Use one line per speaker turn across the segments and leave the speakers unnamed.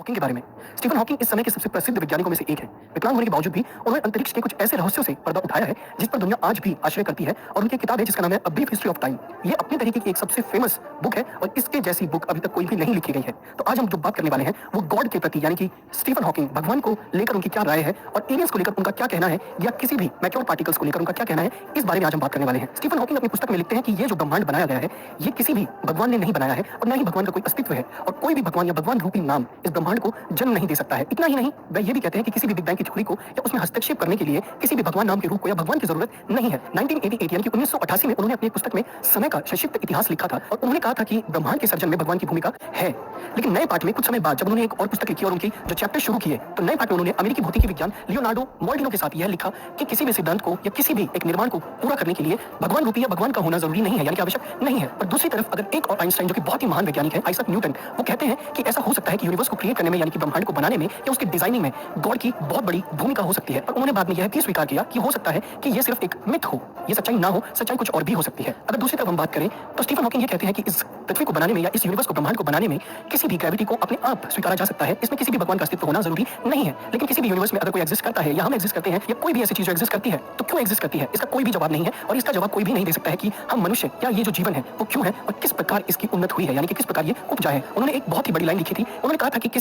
Hawking के बारे में। स्टीफन हॉकिंग इस समय के सबसे प्रसिद्ध वैज्ञानिकों में से एक है। विकलांग होने के बावजूद भी उन्होंने अंतरिक्ष के कुछ ऐसे रहस्यों से पर्दा उठाया है जिस पर दुनिया आज भी आश्चर्य करती है, और उनकी किताब है जिसका नाम है a brief history of time. ये अपने तरीके की एक सबसे फेमस बुक है और इसके जैसी बुक अभी तक कोई भी नहीं लिखी गई है। तो आज हम जो बात करने वाले हैं वो गॉड के प्रति यानी कि स्टीफन हॉकिंग भगवान को लेकर उनकी क्या राय है और एलियंस को लेकर उनका क्या कहना है, या किसी भी मैक्योर पार्टिकल्स को लेकर उनका क्या कहना है, इस बारे में आज हम बात करने वाले हैं। स्टीफन हॉकिंग अपनी पुस्तक में लिखते हैं कि ये जो ब्रह्मांड बनाया गया है ये किसी भी भगवान ने नहीं बनाया है और न ही भगवान का कोई अस्तित्व है, और कोई भी भगवान या भगवान रूपी नाम इस ब्रह्मांड को जन्म नहीं दे सकता है। इतना ही नहीं, वह ये भी कहते हैं कि किसी भी बिग बैंग की थ्योरी को या उसमें हस्तक्षेप करने के लिए किसी भी भगवान नाम के रूप को या भगवान की जरूरत नहीं है। 1988 यानी कि 1988 में उन्होंने अपनी पुस्तक में समय का संक्षिप्त इतिहास लिखा था और उन्होंने कहा था कि ब्रह्मांड के सर्जन में भगवान की भूमिका है। लेकिन नए पार्ट में कुछ समय बाद जब उन्होंने एक और पुस्तक लिखी और उनकी जो चैप्टर शुरू किए, तो नए पार्ट में उन्होंने अमेरिकी भौतिकी विज्ञान लियोनार्डो मोल्डिनो के साथ यह लिखा कि किसी भी सिद्धांत को या किसी भी एक निर्माण को पूरा करने के लिए भगवान रूपी या भगवान का होना जरूरी नहीं है, यानी कि आवश्यक नहीं है। और दूसरी तरफ अगर एक और आइंस्टाइन जो कि बहुत ही महान वैज्ञानिक है, आइजैक न्यूटन, वो कहते हैं कि ऐसा हो सकता है कि यूनिवर्स को क्रिएट करने में यानी कि ब्रह्मांड को बनाने में या उसके डिजाइनिंग में गॉड की बहुत बड़ी भूमिका हो सकती है। और उन्होंने बाद में यह भी स्वीकार किया कि हो सकता है कि यह सिर्फ एक मिथ हो, ये सच्चाई ना हो, सच्चाई कुछ और भी हो सकती है। अगर दूसरी तरफ हम बात करें तो स्टीफन हॉकिंग ये कहते हैं कि इस पृथ्वी को बनाने में या इस यूनिवर्स को ब्रह्मांड को बनाने में किसी भी ग्रेविटी को अपने आप स्वीकारा जा सकता है। इसमें किसी भी भगवान का अस्तित्व होना जरूरी नहीं है। लेकिन किसी भी यूनिवर्स में अगर कोई एग्जिस्ट करता है या हम एग्जिस्ट करते हैं या कोई भी ऐसी चीज जो एग्जिस्ट करती है, तो क्यों एग्जिस्ट करती है इसका कोई भी जवाब नहीं है, और इसका जवाब कोई भी नहीं दे सकता है कि हम मनुष्य या ये जो जीवन है वो क्यों है और किस प्रकार इसकी उन्नत हुई है, यानी कि किस प्रकार ये उपजा है। उन्होंने एक बहुत ही बड़ी लाइन लिखी थी। उन्होंने कहा था कि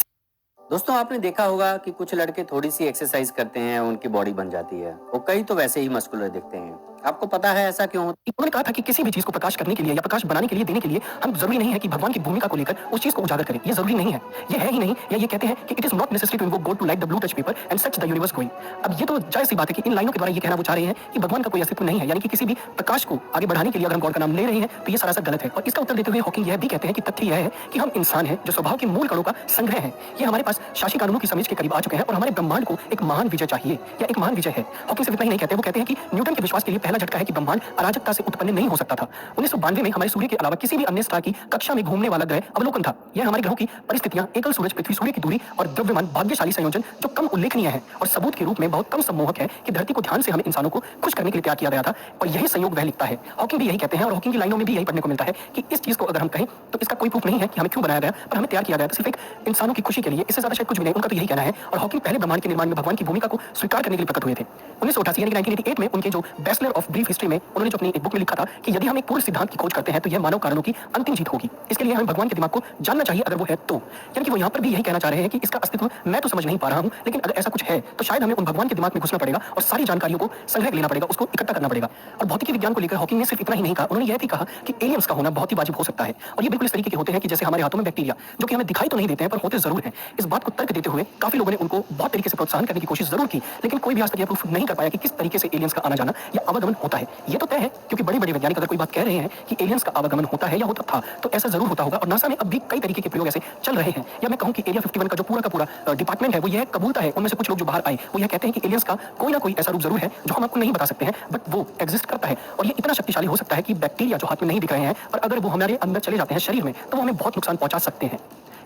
दोस्तों, आपने देखा होगा कि कुछ लड़के थोड़ी सी एक्सरसाइज करते हैं उनकी बॉडी बन जाती है, और कई तो वैसे ही मस्कुलर दिखते हैं। आपको पता है ऐसा क्यों होता है?
उन्होंने कहा था कि किसी भी चीज को प्रकाश करने के लिए या प्रकाश बनाने के लिए देने के लिए हम जरूरी नहीं है कि भगवान की भूमिका को लेकर उस चीज को उजागर करें, ये जरूरी नहीं है, ये है ही नहीं। या ये कहते हैं कि it is not necessary to invoke god to like the blue touch paper and such the universe going. अब ये तो जायज सी बात है कि इन लाइनों के द्वारा ये कहना वो चाह रहे हैं कि भगवान का कोई अस्तित्व नहीं है, यानी कि किसी भी प्रकाश को आगे बढ़ाने के लिए अगर हम गॉड का नाम ले रहे हैं तो ये सरासर गलत है। और इसका उत्तर देते हुए हॉकिंग यह भी कहते हैं कि तथ्य यह है कि हम इंसान हैं जो स्वभाव के मूल कणों का संग्रह है। ये हमारे पास शासी कानूनों की समझ के करीब आ चुके हैं और हमारे ब्रह्मांड को एक महान विजय चाहिए या एक महान विजय है। हॉकिंग सिर्फ इतना ही नहीं कहते, वो कहते हैं कि न्यूटन के विश्वास के लिए पहला झटका है कि ब्रह्मांड अराजकता से उत्पन्न नहीं हो सकता था। 1992 में हमारे सूर्य के अलावा किसी भी अन्य स्टार की कक्षा में घूमने वाला ग्रह अवलोकन था। यह हमारे ग्रहों की परिस्थितियां, एकल सूरज, पृथ्वी, सूर्य की दूरी और द्रव्यमान भाग्यशाली संयोजन जो कम उल्लेखनीय है और सबूत के रूप में बहुत कम सम्मोहक है कि धरती को ध्यान से हमें इंसानों को खुश करने के लिए तैयार किया गया था, और यही संयोग वह लिखता है। हॉकिंग भी यही कहते हैं और हॉकिंग की लाइनों में भी यही पढ़ने को मिलता है कि इस चीज को अगर हम कहें तो इसका कोई प्रूफ नहीं है कि हमें क्यों बनाया गया, पर हमें तैयार किया गया था सिर्फ एक इंसानों की खुशी के लिए, इससे ज्यादा शायद कुछ भी नहीं। उनका तो यही कहना है। और हॉकिंग पहले ब्रह्मांड के निर्माण में भगवान की भूमिका को स्वीकार करने के लिए प्रकट हुए थे। 1988 यानी 1988 में उनके जो बैचलर ऑफ ब्रीफ हिस्ट्री में उन्होंने जो अपनी एक बुक में लिखा था कि यदि हम एक पूर्ण सिद्धांत की खोज करते हैं तो यह मानव कारणों की अंतिम जीत होगी। इसके लिए हमें भगवान के दिमाग को जानना चाहिए अगर वो है तो। यानी कि वो यहाँ पर भी यही कहना चाह रहे हैं कि इसका अस्तित्व मैं तो समझ नहीं पा रहा हूँ, लेकिन अगर ऐसा कुछ है तो शायद हमें उन भगवान के दिमाग में घुसना पड़ेगा और सारी जानकारियों को संग्रह लेना पड़ेगा, उसको इकट्ठा करना पड़ेगा। और भौतिकी विज्ञान को लेकर हॉकिंग ने सिर्फ इतना ही नहीं कहा, उन्होंने यह भी कहा कि एलियंस का होना बहुत ही वाजिब हो सकता है। और ये बिल्कुल इस तरीके के होते हैं कि जैसे हमारे हाथों में बैक्टीरिया, जो कि हमें दिखाई तो नहीं देते हैं पर होते जरूर हैं। इस बात को तर्क देते हुए काफी लोगों ने उनको बहुत तरीके से प्रोत्साहन करने की कोशिश जरूर की, लेकिन कोई भी आज तक यह प्रूफ नहीं कर पाया कि किस तरीके से एलियंस का आना जाना या आवागमन होता है। ये तो तय है क्योंकि बड़े बड़े वैज्ञानिक अगर कोई बात कह रहे हैं कि एलियंस का आवागमन होता है या होता था तो ऐसा जरूर होता होगा। और नासा में अब भी कई तरीके के प्रयोग ऐसे चल रहे हैं। या मैं कहूं कि एरिया 51 का जो पूरा का पूरा डिपार्टमेंट है वो यह कबूलता है, उनमें से कुछ लोग जो बाहर आए वो यह कहते हैं कि एलियंस का कोई ना कोई ऐसा रूप जरूर है जो हम आपको नहीं बता सकते हैं, बट वो एग्जिस्ट करता है। और ये इतना शक्तिशाली हो सकता है कि बैक्टीरिया जो हाथ में नहीं दिख रहे हैं पर अगर वो हमारे अंदर चले जाते हैं शरीर में तो वो हमें बहुत नुकसान पहुंचा सकते हैं।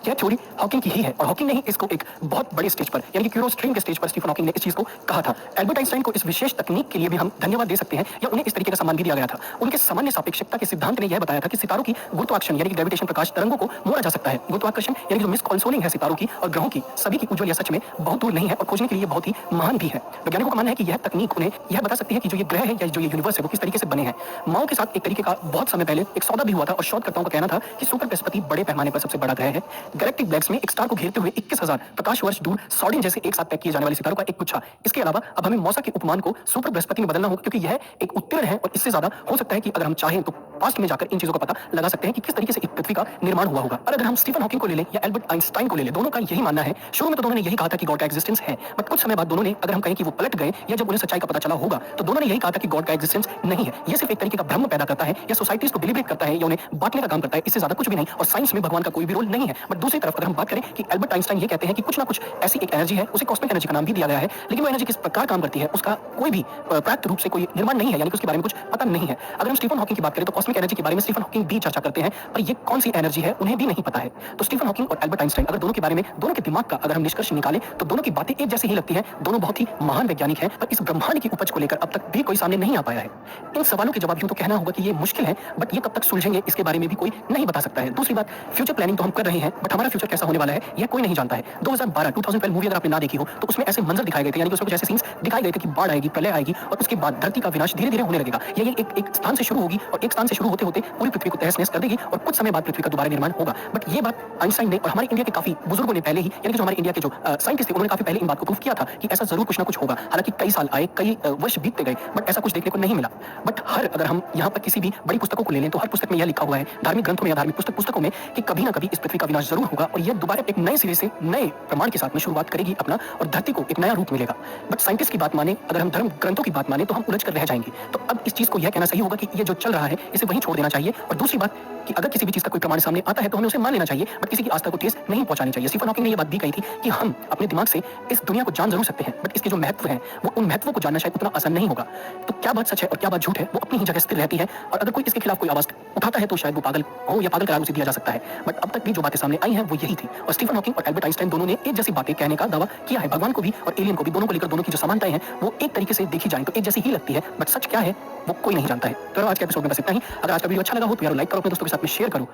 यह थ्योरी हॉकिंग की ही है और हॉकिंग ने ही इसको एक बहुत बड़े स्टेज पर यानी कि क्यूरोस्ट्रीम के स्टेज पर स्टीफन हॉकिंग ने इस चीज को कहा था। एल्बर्ट आइंस्टाइन को इस विशेष तकनीक के लिए भी हम धन्यवाद दे सकते हैं या उन्हें इस तरीके का सम्मान भी दिया गया था। उनके सामान्य सापेक्षता के सिद्धांत ने यह बताया था कि सितारों की गुरुत्वाकर्षण यानी कि ग्रेविटेशन प्रकाश तरंगों को मोड़ा जा सकता है। गुरुत्वाकर्षण यानी जो मिस कॉन्सोलिंग है सितारों की और ग्रहों की सभी की उज्ज्वल या सच में बहुत दूर नहीं है और खोजने के लिए बहुत ही महान भी है। वैज्ञानिकों का मानना है कि यह तकनीक उन्हें यह बता सकती है कि जो ये ग्रह है या जो ये यूनिवर्स है वो किस तरीके से बने हैं। माओ के साथ एक तरीके का बहुत समय पहले एक सौदा भी हुआ था और शोधकर्ताओं का कहना था कि सुपर बृहस्पति बड़े पैमाने पर सबसे बड़ा ग्रह है। गैलेक्टिक ब्लैक्स में स्टार को घेरते हुए 21,000 प्रकाश वर्ष दूर सॉर्डिन जैसे एक साथ पैक किए जाने वाले सितारों का एक गुच्छा। इसके अलावा अब हमें मौसा के उपमान को सुपर बृहस्पति में बदलना होगा क्योंकि यह एक उत्तीर्ण है और इससे ज्यादा हो सकता है कि अगर हम चाहें तो पास्ट में जाकर इन चीजों का पता लगा सकते हैं कि किस तरीके से पृथ्वी का निर्माण हुआ होगा। और अगर हम स्टीफन हॉकिंग को ले लें या एल्बर्ट आइंस्टाइन को ले लें, दोनों का यही मानना है। शुरू में तो दोनों ने यही कहा था कि गॉड का एग्जिस्टेंस है, बट कुछ समय बाद दोनों ने, अगर हम कहें कि वो पलट गए या जब उन्हें सच्चाई का पता चला होगा, तो दोनों ने यही कहा था कि गॉड का एग्जिस्टेंस नहीं है। ये सिर्फ एक तरीके का भ्रम पैदा करता है या सोसाइटीज को डिलीब्रेट करता है या उन्हें बांटने का काम करता है, इससे ज्यादा कुछ भी नहीं। और साइंस में भगवान का कोई भी रोल नहीं है। बट दूसरी तरफ अगर हम बात करें कि एल्बर्ट आइंस्टाइन ये कहते हैं कि कुछ ना कुछ ऐसी एक एनर्जी है, उसे कॉस्मिक एनर्जी का नाम भी दिया गया है, लेकिन वो एनर्जी किस प्रकार काम करती है उसका कोई भी प्राप्त रूप से कोई निर्माण नहीं है, यानी कि उसके बारे में कुछ पता नहीं है। अगर हम स्टीफन हॉकिंग की बात करें तो कॉस्मिक एनर्जी के बारे में स्टीफन हॉकिंग भी चर्चा करते हैं, पर ये कौन सी एनर्जी है उन्हें भी नहीं पता है। तो स्टीफन हॉकिंग और एल्बर्ट आइंस्टाइन अगर दोनों के बारे में, दोनों के दिमाग का अगर हम निष्कर्ष निकालें तो दोनों की बातें एक जैसी ही लगती हैं। दोनों बहुत ही महान वैज्ञानिक हैं, पर इस ब्रह्मांड की उपज को लेकर अब तक भी कोई सामने नहीं आ पाया है। इन सवालों के जवाब यूं तो कहना होगा कि ये मुश्किल है, बट ये कब तक सुलझेंगे इसके बारे में भी कोई नहीं बता सकता है। दूसरी बात, फ्यूचर प्लानिंग तो हम कर रहे हैं, बट हमारा फ्यूचर कैसा होने वाला है यह कोई नहीं जानता है। 2012 मूवी अगर आपने ना देखी हो तो उसमें ऐसे मंजर दिखाए गए थे, यानी कि उसमें कुछ ऐसे सीन्स दिखाए गए थे कि बाढ़ आएगी, प्रलय आएगी और उसके बाद धरती का विनाश धीरे-धीरे होने लगेगा। ये एक स्थान से शुरू होगी और एक स्थान से शुरू होते-होते पूरी पृथ्वी को तहस-नहस कर देगी और कुछ समय बाद पृथ्वी का दोबारा निर्माण होगा। बट ये बात आइंस्टाइन ने और हमारे इंडिया के काफी बुजुर्गों ने पहले ही, यानी कि जो हमारे इंडिया के जो साइंटिस्ट थे उन्होंने काफी पहले इन बात को प्रूव किया था कि ऐसा जरूर कुछ ना कुछ होगा। हालांकि कई साल आए, कई वर्ष बीतते गए, बट ऐसा कुछ देखने को नहीं मिला। बट अगर हम यहाँ पर किसी भी बड़ी पुस्तकों को ले लें तो हर पुस्तक में यह लिखा हुआ है, धार्मिक ग्रंथों में या धार्मिक पुस्तकों में, कि कभी ना कभी इस पृथ्वी का विनाश जरूर होगा और यह दोबारा एक नए सिरे से नए प्रमाण के साथ में शुरुआत करेगी अपना, और धरती को एक नया रूप मिलेगा। बट साइंटिस्ट की बात माने, अगर हम धर्म ग्रंथों की बात माने तो हम उलझ कर रह जाएंगे। तो अब इस चीज को यह कहना सही होगा कि ये जो चल रहा है इसे वहीं छोड़ देना चाहिए। और दूसरी बात कि अगर किसी भी चीज का कोई प्रमाण सामने आता है तो हमें उसे मान लेना चाहिए, बट किसी की आस्था को ठेस नहीं पहुंचानी चाहिए। स्टीफन हॉकिंग ने यह बात भी कही थी कि हम अपने दिमाग से इस दुनिया को जान जरूर सकते हैं, बट इसके जो महत्व है वो उन महत्वों को जानना शायद उतना आसान नहीं होगा। तो क्या बात सच है और क्या बात झूठ है वो अपनी ही जगह स्थिर रहती है, और अगर कोई इसके खिलाफ कोई आवाज उठाता है तो शायद वो पागल हो या पागल करार उसे दिया जा सकता है। बट अब तक भी जो बातें सामने आई हैं वो यही थी, और स्टीफन हॉकिंग और एल्बर्ट आइंस्टाइन दोनों ने एक जैसी बातें कहने का दावा किया है। भगवान को भी और एलियन को भी, दोनों को लेकर दोनों की जो समानताएं हैं वो एक तरीके से देखी जाए तो एक जैसी ही लगती है, बट सच क्या है वो कोई नहीं जानता है। तो आज के एपिसोड में बस इतना ही। अगर आज का वीडियो अच्छा लगा हो तो यार लाइक करो, अपने दोस्तों के साथ में शेयर करो।